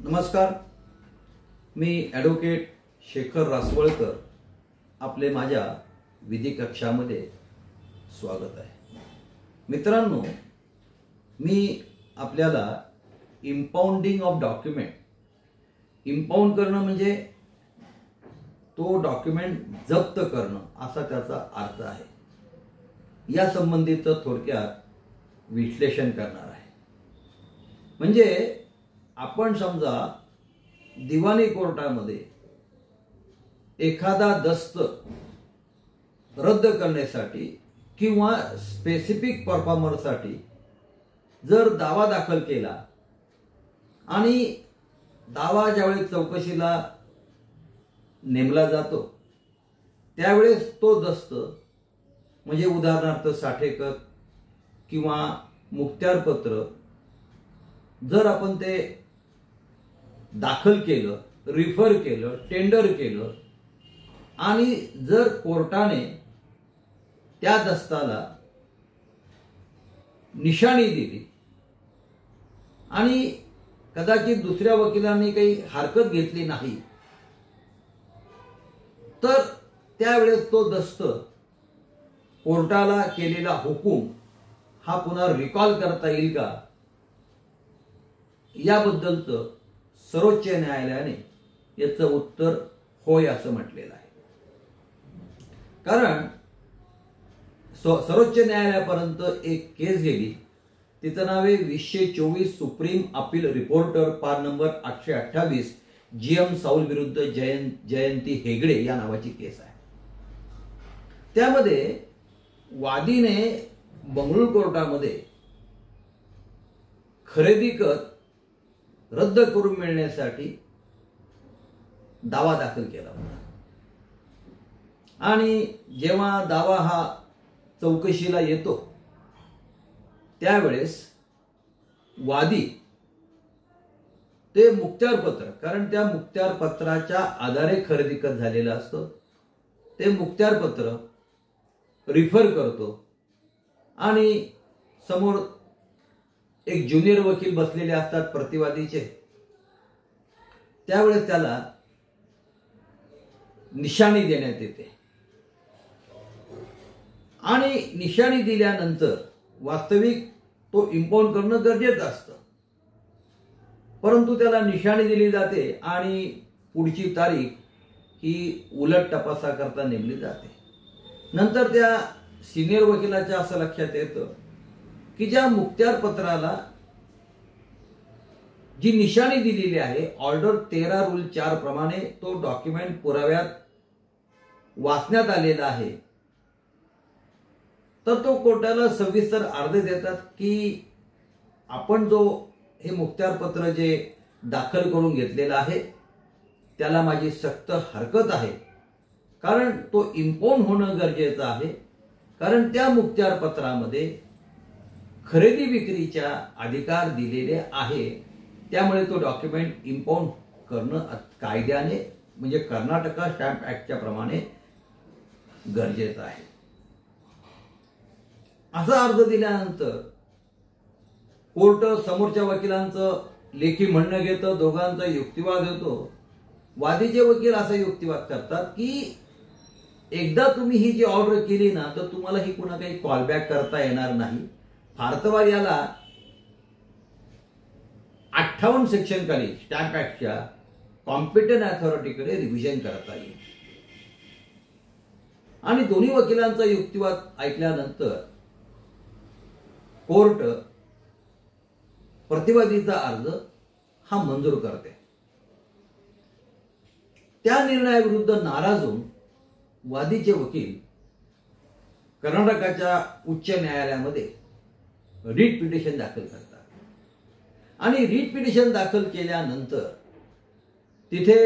नमस्कार, मी ॲडव्होकेट शेखर रासवळकर आपले माझ्या विधी कक्षामध्ये स्वागत आहे। मित्रांनो, मी आपल्याला इम्पाउंडिंग ऑफ डॉक्युमेंट, इम्पाउंड करणं म्हणजे तो डॉक्युमेंट जप्त करणं असा त्याचा अर्थ आहे। या संबंधीचं थोडक्यात विश्लेषण करणार आहे। म्हणजे आपण समजा दिवाणी कोर्टामध्ये एखादा दस्त रद्द करण्यासाठी किंवा स्पेसिफिक परफॉर्मरसाठी जर दावा दाखल केला आणि दावा ज्यावेळेस चौकशीला नेमला जातो त्यावेळेस तो दस्त म्हणजे उदाहरणार्थ साठेकर किंवा मुखत्यारपत्र जर आपण ते दाखल केलं, रिफर केलं, टेंडर केलं आणि जर कोर्टाने त्या दस्ताला निशाणी दिली आणि कदाचित दुसऱ्या वकिलांनी काही हरकत घेतली नाही, तर त्यावेळेस तो दस्त कोर्टाला केलेला हुकूम हा पुन्हा रिकॉल करता येईल का, याबद्दलचं सर्वोच्च न्यायालयाने याचं उत्तर होय असं म्हटलेलं आहे। कारण सर्वोच्च न्यायालयापर्यंत एक केस गेली, तिचं नाव आहे 2024 सुप्रीम अपील रिपोर्टर पार नंबर 828 GM साऊल विरुद्ध जयंती हेगडे या नावाची केस आहे। त्यामध्ये वादीने बंगळुरू कोर्टामध्ये खरेदी खत रद्द करून मिळण्यासाठी दावा दाखल केला होता आणि जेव्हा दावा हा चौकशीला येतो त्यावेळेस वादी ते मुखत्यारपत्र, कारण त्या मुखत्यारपत्राच्या आधारे खरेदी खत झालेलं असतं, ते मुखत्यारपत्र रिफर करतो आणि समोर एक ज्युनियर वकील बसलेले असतात प्रतिवादीचे, त्यावेळेस त्याला निशाणी देण्यात येते आणि निशाणी दिल्यानंतर वास्तविक तो इम्पाउंड करणं गरजेचं असतं, परंतु त्याला निशाणी दिली जाते आणि पुढची तारीख ही उलट तपासाकरता नेमली जाते। नंतर त्या सिनियर वकिलाच्या असं लक्षात येतं की ज्या मुखत्यारपत्राला जी निशाणी दिलेली आहे ऑर्डर 13 रूल 4 प्रमाणे तो डॉक्युमेंट पुराव्यात वाचण्यात आलेला आहे, तर तो कोर्टाला सविस्तर अर्ज देतात की आपण जो हे मुखत्यारपत्र जे दाखल करून घेतलेलं आहे त्याला माझी सक्त हरकत आहे, कारण तो इम्पाउंड होणं गरजेचं आहे, कारण त्या मुखत्यारपत्रामध्ये खरेदी विक्रीच्या अधिकार दिलेले आहे, त्यामुळे तो डॉक्युमेंट इम्पाउंड करणं कायद्याने म्हणजे कर्नाटक स्टॅम्प ऍक्टच्या प्रमाणे गरजेचं आहे। असा अर्ज दिल्यानंतर कोर्ट समोरच्या वकिलांचं लेखी म्हणणं घेतं, दोघांचा युक्तिवाद होतो। वादीचे वकील असा युक्तिवाद करतात की एकदा तुम्ही ही जी ऑर्डर केली ना तर तुम्हाला ही पुन्हा काही कॉलबॅक करता येणार नाही, फार तर याला 58 सेक्शन खाली स्टॅम्प ऍक्टच्या कॉम्पिटंट अथॉरिटीकडे रिव्हिजन करता येईल। आणि दोन्ही वकिलांचा युक्तिवाद ऐकल्यानंतर कोर्ट प्रतिवादीचा अर्ज हा मंजूर करते। त्या निर्णयाविरुद्ध नाराज होऊन वादीचे वकील कर्नाटकाच्या उच्च न्यायालयामध्ये रीट पिटिशन दाखल करतात आणि रीट पिटिशन दाखल केल्यानंतर तिथे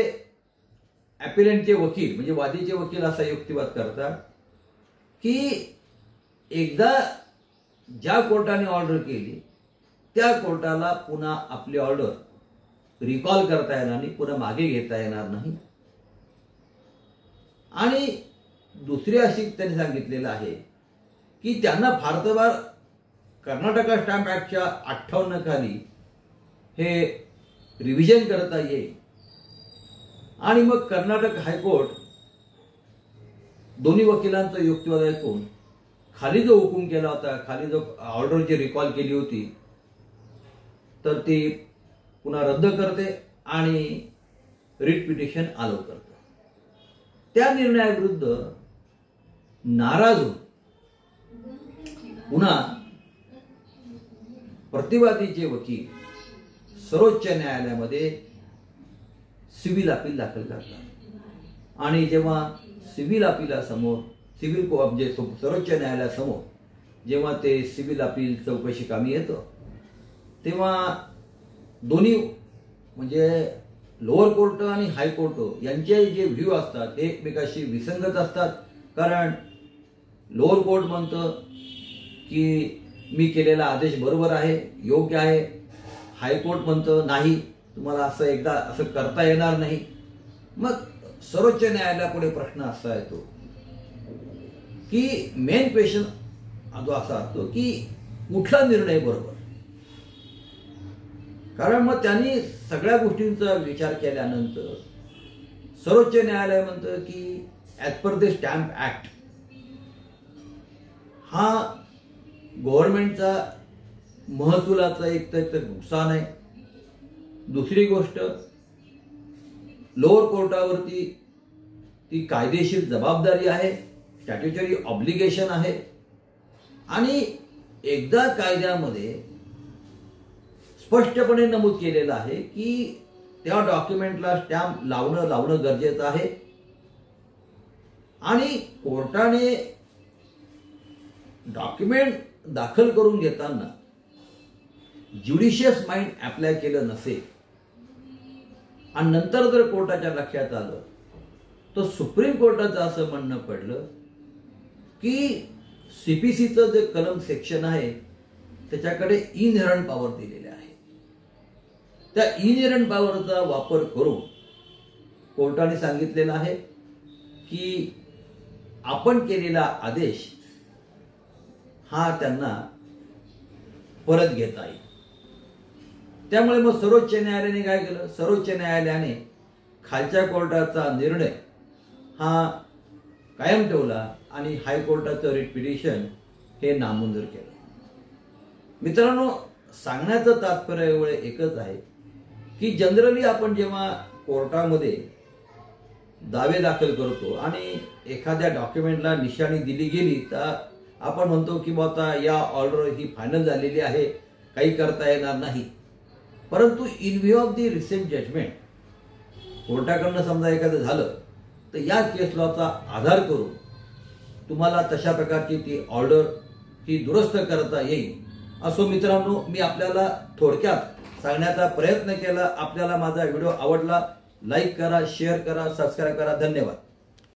ॲपिलंटचे वकील म्हणजे वादीचे वकील असा युक्तिवाद करतात की एकदा ज्या कोर्टाने ऑर्डर केली त्या कोर्टाला पुन्हा आपली ऑर्डर रिकॉल करता येणार नाही, पुन्हा मागे घेता येणार नाही। आणि दुसरी अशी त्यांनी सांगितलेलं आहे की त्यांना फार तर कर्नाटक स्टॅम्प ऍक्टच्या 58 खाली हे रिव्हिजन करता येईल. आणि मग कर्नाटक हायकोर्ट दोन्ही वकिलांचं युक्तिवाद ऐकून खाली जो हुकूम केला होता, खाली जो ऑर्डर जी रिकॉल केली होती, तर ती पुन्हा रद्द करते आणि रिट पिटिशन अलाउ करते. त्या निर्णयाविरुद्ध नाराज होऊन पुन्हा प्रतिवादीचे वकील सर्वोच्च न्यायालयामध्ये सिव्हिल अपील दाखल करतात. आणि जेव्हा सिव्हिल अपिलासमोर म्हणजे सर्वोच्च न्यायालयासमोर जेव्हा ते सिव्हिल अपील चौकशी कामी येतं, तेव्हा दोन्ही म्हणजे लोअर कोर्ट आणि हायकोर्ट यांचे जे व्ह्यू असतात ते एकमेकाशी विसंगत असतात. कारण लोअर कोर्ट म्हणतं की मी केलेला आदेश बरोबर आहे, योग्य आहे. हायकोर्ट म्हणतं नाही, तुम्हाला असं करता येणार नाही. मग सर्वोच्च न्यायालयापुढे प्रश्न असा येतो की मेन क्वेश्चन जो असा असतो की कुठला निर्णय बरोबर. कारण मग त्यांनी सगळ्या गोष्टींचा विचार केल्यानंतर सर्वोच्च न्यायालय म्हणतं की as per the stamp act हा गव्हर्नमेंटचा महसुलाचा एक तर नुकसान आहे. दुसरी गोष्ट, लोअर कोर्टावरती ती कायदेशीर जबाबदारी आहे, स्टॅट्युटरी ऑब्लिगेशन आहे. आणि एकदा कायद्यामध्ये स्पष्टपणे नमूद केलेलं आहे की त्या डॉक्युमेंटला स्टॅम्प लावणं गरजेचं आहे. आणि कोर्टाने डॉक्युमेंट दाखल करून घेताना ज्युडिशियस माइंड अप्लाय केलं नसेल आणि नंतर जर कोर्टाच्या लक्षात आलं तर सुप्रीम कोर्टाचं असं म्हणणं पडलं की सीपीसीचं जे कलम सेक्शन आहे त्याच्याकडे इनहेरंट पॉवर दिलेले आहे. त्या इनहेरंट पॉवरचा वापर करून कोर्टाने सांगितलेलं आहे की आपण केलेला आदेश हा त्यांना परत घेता येईल. त्यामुळे मग सर्वोच्च न्यायालयाने काय केलं, सर्वोच्च न्यायालयाने खालच्या कोर्टाचा निर्णय हा कायम ठेवला आणि हायकोर्टाचं रिट पिटिशन हे नामंजूर केलं. मित्रांनो, सांगण्याचं तात्पर्य एवढं एकच आहे की जनरली आपण जेव्हा कोर्टामध्ये दावे दाखल करतो आणि एखाद्या डॉक्युमेंटला निशाणी दिली गेली तर आपण म्हणतो की आता या ऑर्डर ही फायनल झालेली आहे, काही करता येणार नाही. परंतु in view of the recent judgment कोर्टाकडनं समजा एखादं झालं तर या केस लॉचा आधार करून तुम्हाला तशा प्रकारची ती ऑर्डर ही दुरुस्त करता येईल. असो मित्रांनो, मी आपल्याला थोडक्यात सांगण्याचा प्रयत्न केला. आपल्याला माझा व्हिडिओ आवडला, लाईक करा, शेअर करा, सबस्क्राईब करा. धन्यवाद.